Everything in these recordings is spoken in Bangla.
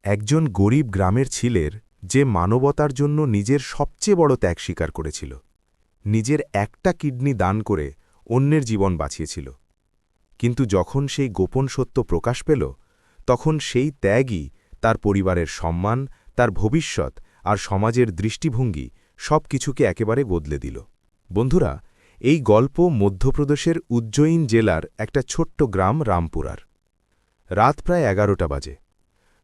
একজন গরিব গ্রামের ছেলের যে মানবতার জন্য নিজের সবচেয়ে বড় ত্যাগ স্বীকার করেছিল, নিজের একটা কিডনি দান করে অন্যের জীবন বাঁচিয়েছিল। কিন্তু যখন সেই গোপন সত্য প্রকাশ পেল, তখন সেই ত্যাগই তার পরিবারের সম্মান, তার ভবিষ্যৎ আর সমাজের দৃষ্টিভঙ্গি সব কিছুকে একেবারে বদলে দিল। বন্ধুরা, এই গল্প মধ্যপ্রদেশের উজ্জয়িন জেলার একটা ছোট্ট গ্রাম রামপুরার। রাত প্রায় 11টা বাজে।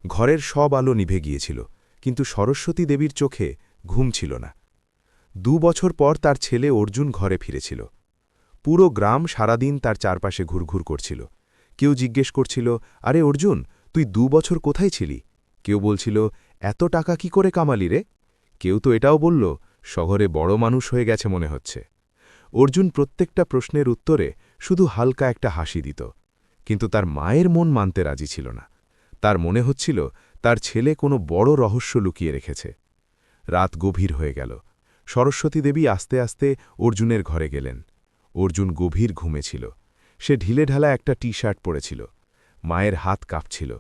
ঘরের সব আলো নিভে গিয়েছিল, কিন্তু সরস্বতী দেবীর চোখে ঘুম ছিল না। 2 বছর পর তার ছেলে অর্জুন ঘরে ফিরেছিল। পুরো গ্রাম সারাদিন তার চারপাশে ঘুরঘুর করছিল। কেউ জিজ্ঞেস করছিল, আরে অর্জুন, তুই 2 বছর কোথায় ছিলি? কেউ বলছিল, এত টাকা কি করে কামালি রে? কেউ তো এটাও বলল, শহরে বড় মানুষ হয়ে গেছে মনে হচ্ছে। অর্জুন প্রত্যেকটা প্রশ্নের উত্তরে শুধু হালকা একটা হাসি দিত, কিন্তু তার মায়ের মন মানতে রাজি ছিল না। তার মনে হচ্ছিল তার ছেলে কোনো বড় রহস্য লুকিয়ে রেখেছে। রাত গভীর হয়ে গেল। সরস্বতী দেবী আস্তে আস্তে অর্জুনের ঘরে গেলেন। অর্জুন গভীর ঘুমেছিল। সে ঢিলেঢালা একটা টি-শার্ট পরেছিল। মায়ের হাত কাঁপছিল।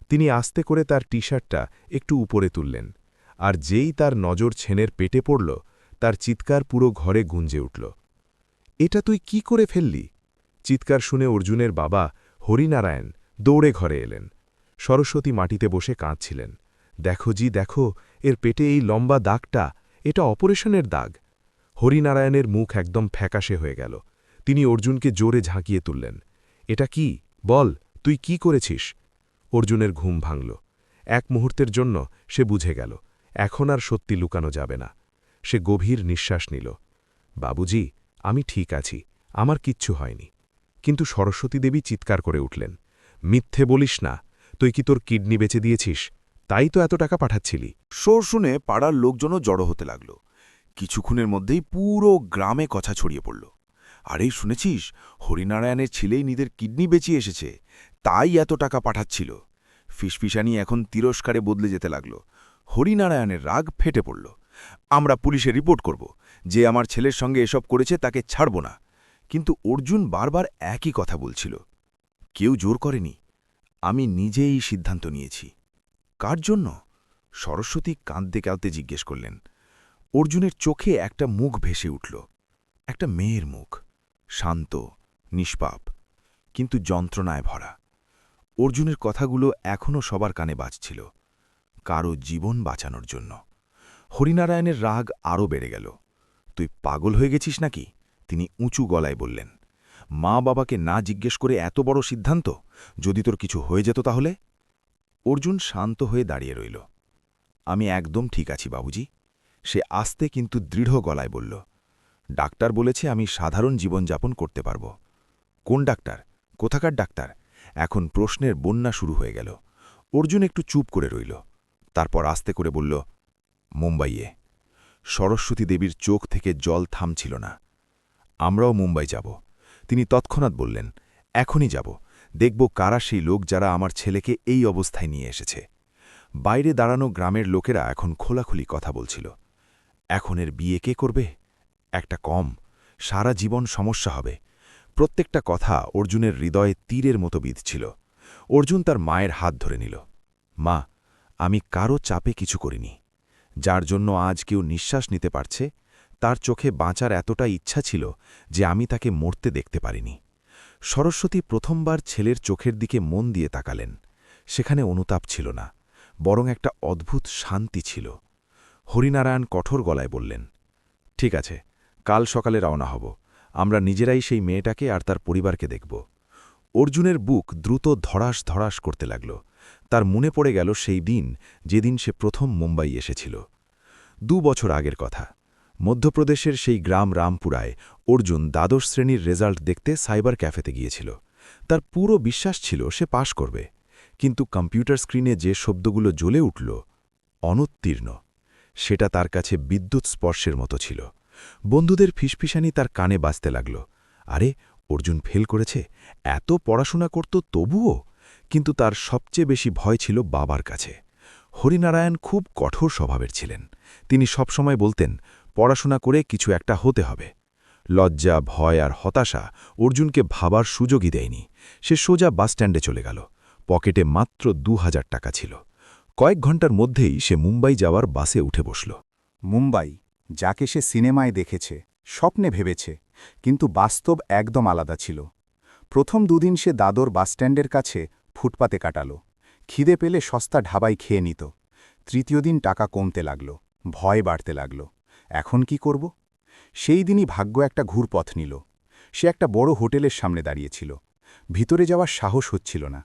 তিনি আস্তে করে তার টি-শার্টটা একটু উপরে তুললেন, আর যেই তার নজর ছেনের পেটে পড়ল, তার চিৎকার পুরো ঘরে গুঞ্জে উঠল। এটা তুই কি করে ফেললি? চিৎকার শুনে অর্জুনের বাবা হরিনারায়ণ দৌড়ে ঘরে এলেন। সরস্বতী মাটিতে বসে কাঁদছিলেন। দেখো জি, দেখো, এর পেটে এই লম্বা দাগটা, এটা অপারেশনের দাগ। হরিনারায়ণের মুখ একদম ফ্যাকাশে হয়ে গেল। তিনি অর্জুনকে জোরে ঝাঁকিয়ে তুললেন। এটা কি? বল, তুই কি করেছিস? অর্জুনের ঘুম ভাঙল। এক মুহূর্তের জন্য সে বুঝে গেল, এখন আর সত্যি লুকানো যাবে না। সে গভীর নিঃশ্বাস নিল। বাবুজি, আমি ঠিক আছি, আমার কিচ্ছু হয়নি। কিন্তু সরস্বতী দেবী চিৎকার করে উঠলেন, মিথ্যে বলিস না, তুই কি তোর কিডনি বেচে দিয়েছিস? তাই তো এত টাকা পাঠাচ্ছিলি। শোর শুনে পাড়ার লোকজনও জড়ো হতে লাগল। কিছুক্ষণের মধ্যেই পুরো গ্রামে কথা ছড়িয়ে পড়ল। আরেই শুনেছিস, হরিনারায়ণের ছেলেই নিজের কিডনি বেঁচিয়ে এসেছে, তাই এত টাকা পাঠাচ্ছিল। ফিসফিসানি এখন তিরস্কারে বদলে যেতে লাগল। হরিনারায়ণের রাগ ফেটে পড়ল। আমরা পুলিশে রিপোর্ট করব, যে আমার ছেলের সঙ্গে এসব করেছে তাকে ছাড়ব না। কিন্তু অর্জুন বারবার একই কথা বলছিল। কেউ জোর করেনি, আমি নিজেই সিদ্ধান্ত নিয়েছি। কার জন্য? সরস্বতী কাঁদতে কাঁদতে জিজ্ঞেস করলেন। অর্জুনের চোখে একটা মুখ ভেসে উঠল, একটা মেয়ের মুখ, শান্ত, নিষ্পাপ, কিন্তু যন্ত্রণায় ভরা। অর্জুনের কথাগুলো এখনও সবার কানে বাজছিল, কারো জীবন বাঁচানোর জন্য। হরিনারায়ণের রাগ আরও বেড়ে গেল। তুই পাগল হয়ে গেছিস নাকি? তিনি উঁচু গলায় বললেন। মা বাবাকে না জিজ্ঞেস করে এত বড় সিদ্ধান্ত? যদি তোর কিছু হয়ে যেত তাহলে? অর্জুন শান্ত হয়ে দাঁড়িয়ে রইল। আমি একদম ঠিক আছি বাবুজি, সে আস্তে কিন্তু দৃঢ় গলায় বলল। ডাক্তার বলেছে আমি সাধারণ জীবনযাপন করতে পারব। কোন ডাক্তার? কোথাকার ডাক্তার? এখন প্রশ্নের বন্যা শুরু হয়ে গেল। অর্জুন একটু চুপ করে রইল। তারপর আস্তে করে বলল, মুম্বাইয়ে। সরস্বতী দেবীর চোখ থেকে জল থামছিল না। আমরাও মুম্বাই যাব। তিনি তৎক্ষণাৎ বললেন, এখনই যাব, দেখব কারা সেই লোক যারা আমার ছেলেকে এই অবস্থায় নিয়ে এসেছে। বাইরে দাঁড়ানো গ্রামের লোকেরা এখন খোলাখুলি কথা বলছিল। এখন এর বিয়ে কে করবে? একটা কম, সারা জীবন সমস্যা হবে। প্রত্যেকটা কথা অর্জুনের হৃদয়ে তীরের মতো বিঁধছিল। অর্জুন তার মায়ের হাত ধরে নিল। মা, আমি কারো চাপে কিছু করিনি। যার জন্য আজ কেউ নিঃশ্বাস নিতে পারছে, তার চোখে বাঁচার এতটা ইচ্ছা ছিল যে আমি তাকে মরতে দেখতে পারিনি। সরস্বতী প্রথমবার ছেলের চোখের দিকে মন দিয়ে তাকালেন। সেখানে অনুতাপ ছিল না, বরং একটা অদ্ভুত শান্তি ছিল। হরিনারায়ণ কঠোর গলায় বললেন, ঠিক আছে, কাল সকালে রওনা হব। আমরা নিজেরাই সেই মেয়েটাকে আর তার পরিবারকে দেখব। অর্জুনের বুক দ্রুত ধড়াস ধড়াস করতে লাগল। তার মনে পড়ে গেল সেই দিন, যেদিন সে প্রথম মুম্বাই এসেছিল। 2 বছর আগের কথা। মধ্যপ্রদেশের সেই গ্রাম রামপুরায় অর্জুন দ্বাদশ শ্রেণীর রেজাল্ট দেখতে সাইবার ক্যাফেতে গিয়েছিল। তার পুরো বিশ্বাস ছিল সে পাশ করবে, কিন্তু কম্পিউটার স্ক্রিনে যে শব্দগুলো জ্বলে উঠল, অনুত্তীর্ণ, সেটা তার কাছে বিদ্যুৎ স্পর্শের মতো ছিল। বন্ধুদের ফিসফিসানি তার কানে বাজতে লাগল। আরে, অর্জুন ফেল করেছে, এত পড়াশোনা করত তবুও। কিন্তু তার সবচেয়ে বেশি ভয় ছিল বাবার কাছে। হরিনারায়ণ খুব কঠোর স্বভাবের ছিলেন। তিনি সবসময় বলতেন, পড়াশোনা করে কিছু একটা হতে হবে। লজ্জা, ভয় আর হতাশা অর্জুনকে ভাবার সুযোগই দেয়নি। সে সোজা বাসস্ট্যান্ডে চলে গেল। পকেটে মাত্র 2000 টাকা ছিল। কয়েক ঘন্টার মধ্যেই সে মুম্বাই যাওয়ার বাসে উঠে বসল। মুম্বাই, যাকে সে সিনেমায় দেখেছে, স্বপ্নে ভেবেছে, কিন্তু বাস্তব একদম আলাদা ছিল। প্রথম দুদিন সে দাদর বাসস্ট্যান্ডের কাছে ফুটপাতে কাটাল। খিদে পেলে সস্তা ঢাবাই খেয়ে নিত। তৃতীয় দিন টাকা কমতে লাগল, ভয় বাড়তে লাগল। এখন কি করব? সেই দিনই ভাগ্য একটা ঘুরপথ নিল। সে একটা বড় হোটেলের সামনে দাঁড়িয়েছিল। ভিতরে যাওয়ার সাহস হচ্ছিল না।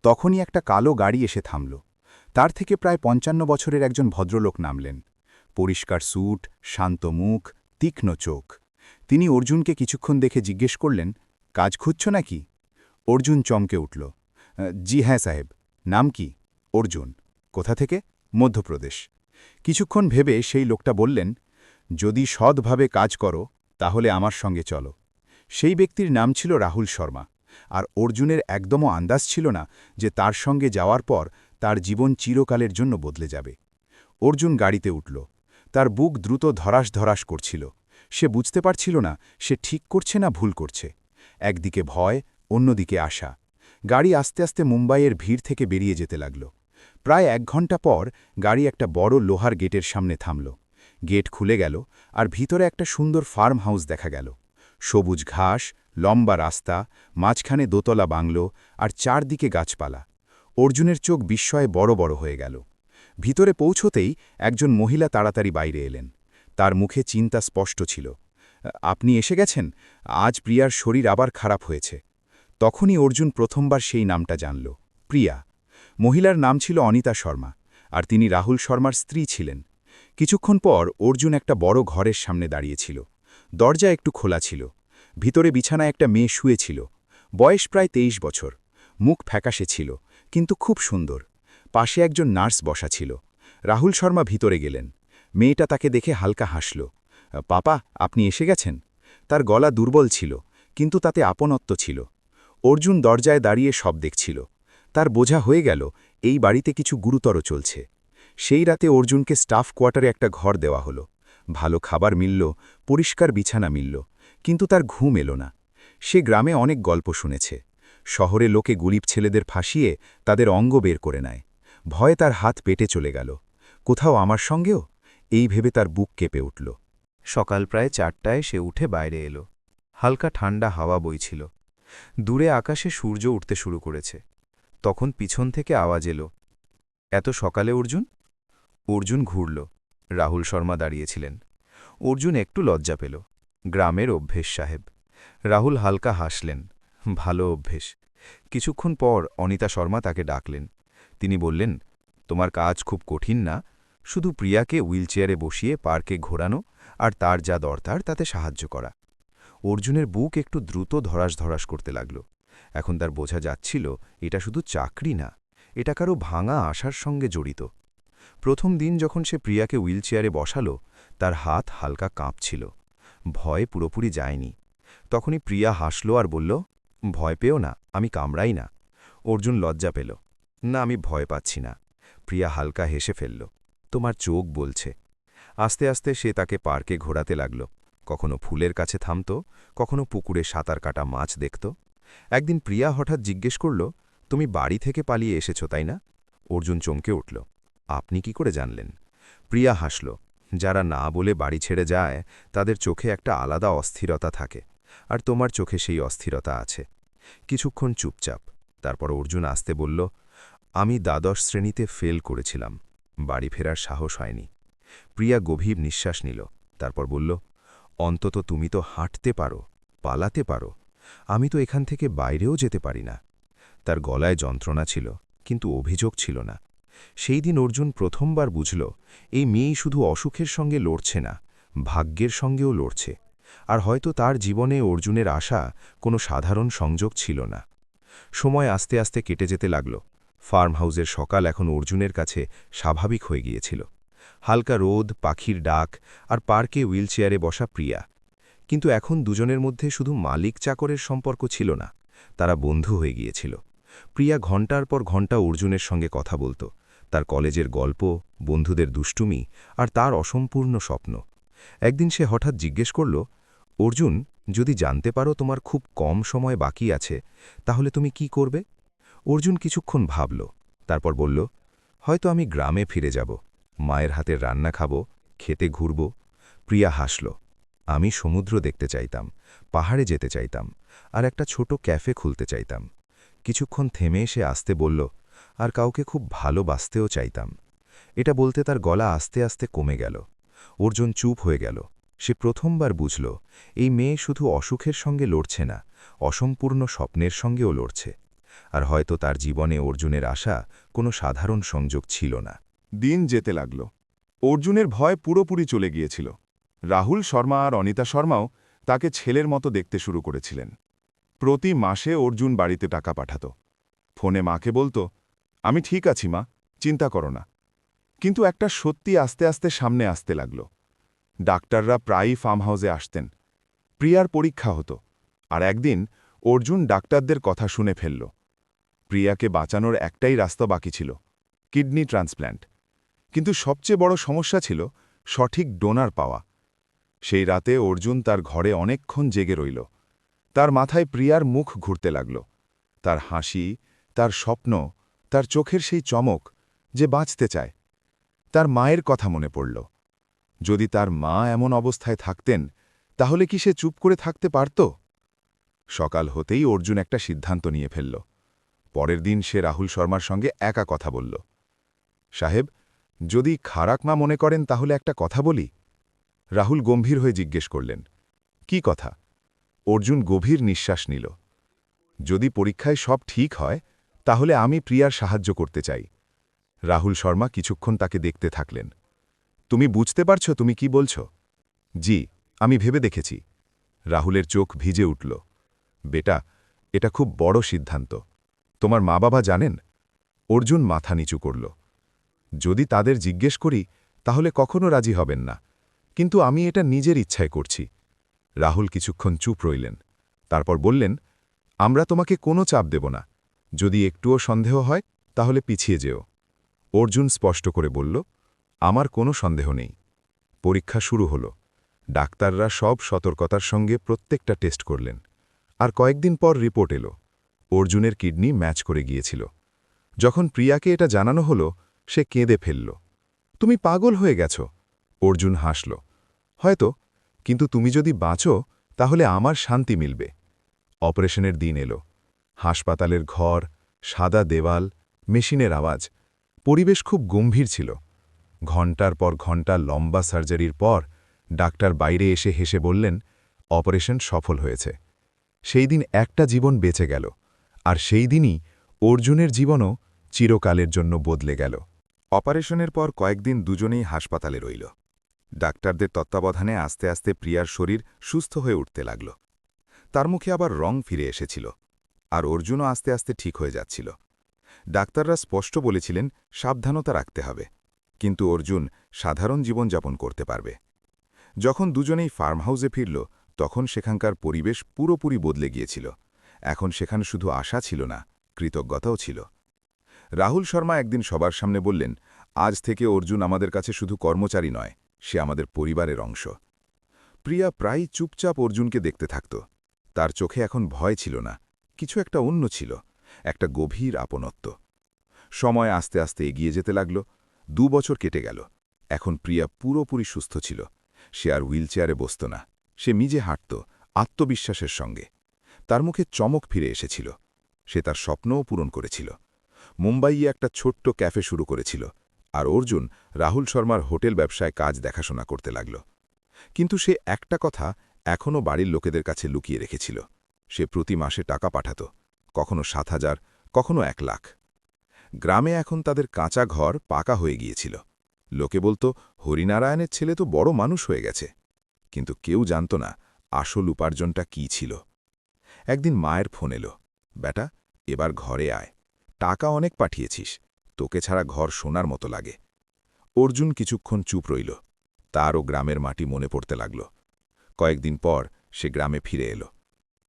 তখনই একটা কালো গাড়ি এসে থামল। তার থেকে প্রায় ৫৫ বছরের একজন ভদ্রলোক নামলেন। পরিষ্কার স্যুট, শান্ত মুখ, তীক্ষ্ণ চোখ। তিনি অর্জুনকে কিছুক্ষণ দেখে জিজ্ঞেস করলেন, কাজ খুঁজছ নাকি? অর্জুন চমকে উঠল। জি হ্যাঁ সাহেব। নাম কি? অর্জুন। কোথা থেকে? মধ্যপ্রদেশ। কিছুক্ষণ ভেবে সেই লোকটা বললেন, যদি সৎভাবে কাজ করো তাহলে আমার সঙ্গে চলো। সেই ব্যক্তির নাম ছিল রাহুল শর্মা, আর অর্জুনের একদমও আন্দাজ ছিল না যে তার সঙ্গে যাওয়ার পর তার জীবন চিরকালের জন্য বদলে যাবে। অর্জুন গাড়িতে উঠল। তার বুক দ্রুত ধরাস ধরাস করছিল। সে বুঝতে পারছিল না সে ঠিক করছে না ভুল করছে। একদিকে ভয়, অন্যদিকে আশা। গাড়ি আস্তে আস্তে মুম্বাইয়ের ভিড় থেকে বেরিয়ে যেতে লাগল। প্রায় ১ ঘণ্টা পর গাড়ি একটা বড় লোহার গেটের সামনে থামল। গেট খুলে গেল, আর ভিতরে একটা সুন্দর ফার্ম হাউস দেখা গেল। সবুজ ঘাস, লম্বা রাস্তা, মাঝখানে দোতলা বাংলো, আর চারদিকে গাছপালা। অর্জুনের চোখ বিস্ময়ে বড় বড় হয়ে গেল। ভিতরে পৌঁছতেই একজন মহিলা তাড়াতাড়ি বাইরে এলেন। তার মুখে চিন্তা স্পষ্ট ছিল। আপনি এসে গেছেন? আজ প্রিয়ার শরীর আবার খারাপ হয়েছে। তখনই অর্জুন প্রথমবার সেই নামটা জানল, প্রিয়া। মহিলার নাম ছিল অনিতা শর্মা, আর তিনি রাহুল শর্মার স্ত্রী ছিলেন। কিছুক্ষণ পর অর্জুন একটা বড় ঘরের সামনে দাঁড়িয়েছিল। দরজা একটু খোলা ছিল। ভিতরে বিছানায় একটা মেয়ে শুয়েছিল। বয়স প্রায় ২৩ বছর। মুখ ফ্যাকাশে ছিল, কিন্তু খুব সুন্দর। পাশে একজন নার্স বসা ছিল। রাহুল শর্মা ভিতরে গেলেন। মেয়েটা তাকে দেখে হালকা হাসল। পাপা, আপনি এসে গেছেন? তার গলা দুর্বল ছিল, কিন্তু তাতে আপনত্ব ছিল। অর্জুন দরজায় দাঁড়িয়ে সব দেখছিল। তার বোঝা হয়ে গেল এই বাড়িতে কিছু গুরুতর চলছে। সেই রাতে অর্জুনকে স্টাফ কোয়ার্টারে একটা ঘর দেওয়া হলো। ভালো খাবার মিলল, পরিষ্কার বিছানা মিলল, কিন্তু তার ঘুম এলো না। সে গ্রামে অনেক গল্প শুনেছে। শহরে লোকে গরিব ছেলেদের ফাঁসিয়ে তাদের অঙ্গ বের করে নেয়। ভয়ে তার হাত পেটে চলে গেল। কোথাও আমার সঙ্গেও? এই ভেবে তার বুক কেঁপে উঠল। সকাল প্রায় ৪টায় সে উঠে বাইরে এলো। হালকা ঠান্ডা হাওয়া বইছিল। দূরে আকাশে সূর্য উঠতে শুরু করেছে। তখন পিছন থেকে আওয়াজ এলো, এত সকালে অর্জুন? অর্জুন ঘুরল। রাহুল শর্মা দাঁড়িয়েছিলেন। অর্জুন একটু লজ্জা পেল। গ্রামের অভ্যেস সাহেব। রাহুল হালকা হাসলেন। ভালো অভ্যেস। কিছুক্ষণ পর অনিতা শর্মা তাকে ডাকলেন। তিনি বললেন, তোমার কাজ খুব কঠিন না, শুধু প্রিয়াকে হুইলচেয়ারে বসিয়ে পার্কে ঘোরানো আর তার যা দরকার তাতে সাহায্য করা। অর্জুনের বুক একটু দ্রুত ধরাস ধরাস করতে লাগল। এখন তার বোঝা যাচ্ছিল এটা শুধু চাকরি না, এটা কারো ভাঙা আশার সঙ্গে জড়িত। প্রথম দিন যখন সে প্রিয়াকে হুইলচেয়ারে বসালো, তার হাত হালকা কাঁপছিল। ভয় পুরোপুরি যায়নি। তখনই প্রিয়া হাসল আর বলল, ভয় পেও না, আমি কামড়াই না। অর্জুন লজ্জা পেল। না, আমি ভয় পাচ্ছি না। প্রিয়া হালকা হেসে ফেলল। তোমার চোখ বলছে। আস্তে আস্তে সে তাকে পার্কে ঘোরাতে লাগল। কখনো ফুলের কাছে থামত, কখনো পুকুরে সাঁতার কাটা মাছ দেখত। একদিন প্রিয়া হঠাৎ জিজ্ঞেস করল, তুমি বাড়ি থেকে পালিয়ে এসেছ তাই না? অর্জুন চমকে উঠল। আপনি কি করে জানলেন? প্রিয়া হাসল। যারা না বলে বাড়ি ছেড়ে যায় তাদের চোখে একটা আলাদা অস্থিরতা থাকে, আর তোমার চোখে সেই অস্থিরতা আছে। কিছুক্ষণ চুপচাপ। তারপর অর্জুন আস্তে বলল, আমি দ্বাদশ শ্রেণীতে ফেল করেছিলাম। বাড়ি ফেরার সাহস হয়নি। প্রিয়া গভীর নিঃশ্বাস নিল। তারপর বলল, অন্তত তুমি তো হাঁটতে পারো, পালাতে পারো। আমি তো এখান থেকে বাইরেও যেতে পারি না। তার গলায় যন্ত্রণা ছিল, কিন্তু অভিযোগ ছিল না। সেই দিন অর্জুন প্রথমবার বুঝল, এই মেয়েই শুধু অসুখের সঙ্গে লড়ছে না, ভাগ্যের সঙ্গেও লড়ছে। আর হয়তো তার জীবনে অর্জুনের আশা কোনো সাধারণ সংযোগ ছিল না। সময় আস্তে আস্তে কেটে যেতে লাগল। ফার্ম হাউসের সকাল এখন অর্জুনের কাছে স্বাভাবিক হয়ে গিয়েছিল। হালকা রোদ, পাখির ডাক, আর পার্কে হুইলচেয়ারে বসা প্রিয়া। কিন্তু এখন দুজনের মধ্যে শুধু মালিক চাকরের সম্পর্ক ছিল না, তারা বন্ধু হয়ে গিয়েছিল। প্রিয়া ঘণ্টার পর ঘণ্টা অর্জুনের সঙ্গে কথা বলত, তার কলেজের গল্প, বন্ধুদের দুষ্টুমি, আর তার অসম্পূর্ণ স্বপ্ন। একদিন সে হঠাৎ জিজ্ঞেস করল, অর্জুন, যদি জানতে পারো তোমার খুব কম সময় বাকি আছে, তাহলে তুমি কি করবে? অর্জুন কিছুক্ষণ ভাবল। তারপর বলল, হয়তো আমি গ্রামে ফিরে যাব, মায়ের হাতের রান্না খাব, খেতে ঘুরব। প্রিয়া হাসল। আমি সমুদ্র দেখতে চাইতাম, পাহাড়ে যেতে চাইতাম, আর একটা ছোট ক্যাফে খুলতে চাইতাম। কিছুক্ষণ থেমে এসে আসতে বলল, আর কাউকে খুব ভালোবাসতেও চাইতাম। এটা বলতে তার গলা আস্তে আস্তে কমে গেল। অর্জুন চুপ হয়ে গেল। সে প্রথমবার বুঝল, এই মেয়ে শুধু অসুখের সঙ্গে লড়ছে না, অসম্পূর্ণ স্বপ্নের সঙ্গেও লড়ছে। আর হয়তো তার জীবনে অর্জুনের আশা কোনো সাধারণ সংযোগ ছিল না। দিন যেতে লাগল। অর্জুনের ভয় পুরোপুরি চলে গিয়েছিল। রাহুল শর্মা আর অনিতা শর্মাও তাকে ছেলের মতো দেখতে শুরু করেছিলেন। প্রতি মাসে অর্জুন বাড়িতে টাকা পাঠাত। ফোনে মাকে বলতো, আমি ঠিক আছি মা, চিন্তা করো না। কিন্তু একটা সত্যি আস্তে আস্তে সামনে আসতে লাগল। ডাক্তাররা প্রায়ই ফার্ম হাউসে আসতেন। প্রিয়ার পরীক্ষা হতো, আর একদিন অর্জুন ডাক্তারদের কথা শুনে ফেলল। প্রিয়াকে বাঁচানোর একটাই রাস্তা বাকি ছিল, কিডনি ট্রান্সপ্ল্যান্ট। কিন্তু সবচেয়ে বড় সমস্যা ছিল সঠিক ডোনার পাওয়া। সেই রাতে অর্জুন তার ঘরে অনেকক্ষণ জেগে রইল। তার মাথায় প্রিয়ার মুখ ঘুরতে লাগল, তার হাসি, তার স্বপ্ন, তার চোখের সেই চমক যে বাঁচতে চায়। তার মায়ের কথা মনে পড়ল। যদি তার মা এমন অবস্থায় থাকতেন, তাহলে কি সে চুপ করে থাকতে পারত? সকাল হতেই অর্জুন একটা সিদ্ধান্ত নিয়ে ফেলল। পরের দিন সে রাহুল শর্মার সঙ্গে একা কথা বলল। সাহেব, যদি খারাপ মা মনে করেন তাহলে একটা কথা বলি। রাহুল গম্ভীর হয়ে জিজ্ঞেস করলেন, কি কথা? অর্জুন গভীর নিঃশ্বাস নিল। যদি পরীক্ষায় সব ঠিক হয়, তাহলে আমি প্রিয়ার সাহায্য করতে চাই। রাহুল শর্মা কিছুক্ষণ তাকে দেখতে থাকলেন। তুমি বুঝতে পারছো তুমি কি বলছ? জি, আমি ভেবে দেখেছি। রাহুলের চোখ ভিজে উঠল। বেটা, এটা খুব বড় সিদ্ধান্ত। তোমার মা বাবা জানেন? অর্জুন মাথা নিচু করল। যদি তাদের জিজ্ঞেস করি, তাহলে কখনো রাজি হবেন না, কিন্তু আমি এটা নিজের ইচ্ছায় করছি। রাহুল কিছুক্ষণ চুপ রইলেন। তারপর বললেন, আমরা তোমাকে কোনো চাপ দেব না। যদি একটুও সন্দেহ হয়, তাহলে পিছিয়ে যেও। অর্জুন স্পষ্ট করে বলল, আমার কোনো সন্দেহ নেই। পরীক্ষা শুরু হল। ডাক্তাররা সব সতর্কতার সঙ্গে প্রত্যেকটা টেস্ট করলেন। আর কয়েকদিন পর রিপোর্ট এলো, অর্জুনের কিডনি ম্যাচ করে গিয়েছিল। যখন প্রিয়াকে এটা জানানো হলো, সে কেঁদে ফেলল। তুমি পাগল হয়ে গেছ। অর্জুন হাসল। হয়তো, কিন্তু তুমি যদি বাঁচো, তাহলে আমার শান্তি মিলবে। অপারেশনের দিন এলো। হাসপাতালের ঘর, সাদা দেওয়াল, মেশিনের আওয়াজ। পরিবেশ খুব গম্ভীর ছিল। ঘণ্টার পর ঘণ্টা লম্বা সার্জারির পর ডাক্তার বাইরে এসে হেসে বললেন, অপারেশন সফল হয়েছে। সেই দিন একটা জীবন বেঁচে গেল, আর সেই দিনই অর্জুনের জীবনও চিরকালের জন্য বদলে গেল। অপারেশনের পর কয়েকদিন দুজনেই হাসপাতালে রইল। ডাক্তারদের তত্ত্বাবধানে আস্তে আস্তে প্রিয়ার শরীর সুস্থ হয়ে উঠতে লাগল। তার মুখে আবার রং ফিরে এসেছিল, আর অর্জুনও আস্তে আস্তে ঠিক হয়ে যাচ্ছিল। ডাক্তাররা স্পষ্ট বলেছিলেন সাবধানতা রাখতে হবে, কিন্তু অর্জুন সাধারণ জীবনযাপন করতে পারবে। যখন দুজনেই ফার্ম হাউসে ফিরল, তখন সেখানকার পরিবেশ পুরোপুরি বদলে গিয়েছিল। এখন সেখানে শুধু আশা ছিল না, কৃতজ্ঞতাও ছিল। রাহুল শর্মা একদিন সবার সামনে বললেন, আজ থেকে অর্জুন আমাদের কাছে শুধু কর্মচারী নয়, সে আমাদের পরিবারের অংশ। প্রিয়া প্রায়ই চুপচাপ অর্জুনকে দেখতে থাকত। তার চোখে এখন ভয় ছিল না, কিছু একটা অন্য ছিল, একটা গভীর আপনত্ব। সময় আস্তে আস্তে এগিয়ে যেতে লাগল। 2 বছর কেটে গেল। এখন প্রিয়া পুরোপুরি সুস্থ ছিল। সে আর হুইলচেয়ারে বসত না, সে নিজে হাঁটত, আত্মবিশ্বাসের সঙ্গে। তার মুখে চমক ফিরে এসেছিল। সে তার স্বপ্নও পূরণ করেছিল। মুম্বাইয়ে একটা ছোট্ট ক্যাফে শুরু করেছিল, আর অর্জুন রাহুল শর্মার হোটেল ব্যবসায় কাজ দেখাশোনা করতে লাগল। কিন্তু সে একটা কথা এখনও বাড়ির লোকেদের কাছে লুকিয়ে রেখেছিল। সে প্রতি মাসে টাকা পাঠাত, কখনো 7,000, কখনো 1 লাখ। গ্রামে এখন তাদের কাঁচা ঘর পাকা হয়ে গিয়েছিল। লোকে বলতো, হরিনারায়ণের ছেলে তো বড় মানুষ হয়ে গেছে। কিন্তু কেউ জানত না আসল উপার্জনটা কী ছিল। একদিন মায়ের ফোন এলো, বেটা, এবার ঘরে আয়, টাকা অনেক পাঠিয়েছিস, তোকে ছাড়া ঘর সোনার মতো লাগে। অর্জুন কিছুক্ষণ চুপ রইল। তারও গ্রামের মাটি মনে পড়তে লাগল। কয়েকদিন পর সে গ্রামে ফিরে এলো।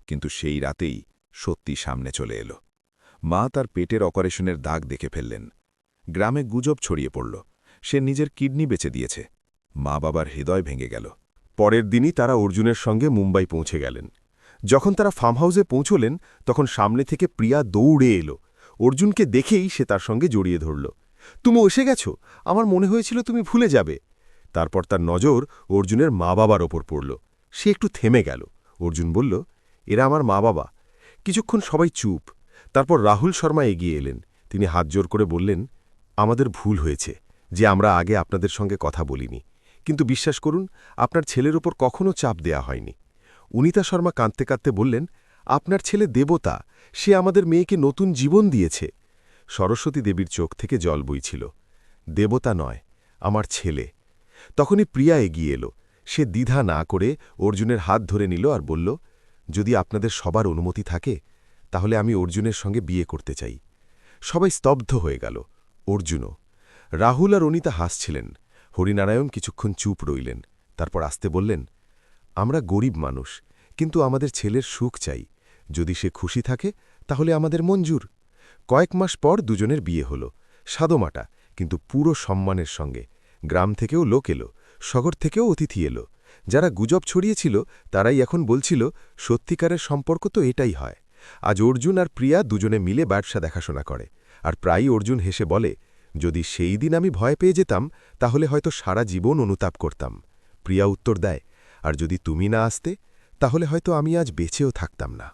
কিন্তু সেই রাতেই সত্যি সামনে চলে এলো। মা তার পেটের অপারেশনের দাগ দেখে ফেললেন। গ্রামে গুজব ছড়িয়ে পড়ল, সে নিজের কিডনি বেচে দিয়েছে। মা বাবার হৃদয় ভেঙে গেল। পরের দিনই তারা অর্জুনের সঙ্গে মুম্বাই পৌঁছে গেলেন। যখন তারা ফার্ম হাউসে পৌঁছলেন, তখন সামনে থেকে প্রিয়া দৌড়ে এলো। অর্জুনকে দেখেই সে তার সঙ্গে জড়িয়ে ধরল। তুমি এসে গেছো, আমার মনে হয়েছিল তুমি ভুলে যাবে। তারপর তার নজর অর্জুনের মা বাবার ওপর পড়ল। সে একটু থেমে গেল। অর্জুন বলল, এরা আমার মা বাবা। কিছুক্ষণ সবাই চুপ। তারপর রাহুল শর্মা এগিয়ে এলেন। তিনি হাত জোর করে বললেন, আমাদের ভুল হয়েছে যে আমরা আগে আপনাদের সঙ্গে কথা বলিনি, কিন্তু বিশ্বাস করুন, আপনার ছেলের ওপর কখনো চাপ দেয়া হয়নি। অনিতা শর্মা কাঁদতে কাঁদতে বললেন, আপনার ছেলে দেবতা, সে আমাদের মেয়েকে নতুন জীবন দিয়েছে। সরস্বতী দেবীর চোখ থেকে জল বইছিল। দেবতা নয়, আমার ছেলে। তখনই প্রিয়া এগিয়ে এলো। সে দ্বিধা না করে অর্জুনের হাত ধরে নিল আর বলল, যদি আপনাদের সবার অনুমতি থাকে তাহলে আমি অর্জুনের সঙ্গে বিয়ে করতে চাই। সবাই স্তব্ধ হয়ে গেল, অর্জুনও। রাহুল আর অনিতা হাসছিলেন। হরিনারায়ণ কিছুক্ষণ চুপ রইলেন। তারপর আসতে বললেন, আমরা গরিব মানুষ, কিন্তু আমাদের ছেলের সুখ চাই। যদি সে খুশি থাকে তাহলে আমাদের মঞ্জুর। কয়েক মাস পর দুজনের বিয়ে হল, সাদোমাটা, কিন্তু পুরো সম্মানের সঙ্গে। গ্রাম থেকেও লোক এলো, শহর থেকেও অতিথি এলো। যারা গুজব ছড়িয়েছিল তারাই এখন বলছিল, সত্যিকারের সম্পর্ক তো এটাই হয়। আজ অর্জুন আর প্রিয়া দুজনে মিলে ব্যবসা দেখাশোনা করে। আর প্রায়ই অর্জুন হেসে বলে, যদি সেই দিন আমি ভয় পেয়ে যেতাম তাহলে হয়তো সারা জীবন অনুতাপ করতাম। প্রিয়া উত্তর দেয়, আর যদি তুমি না আসতে তাহলে হয়তো আমি আজ বেঁচেও থাকতাম না।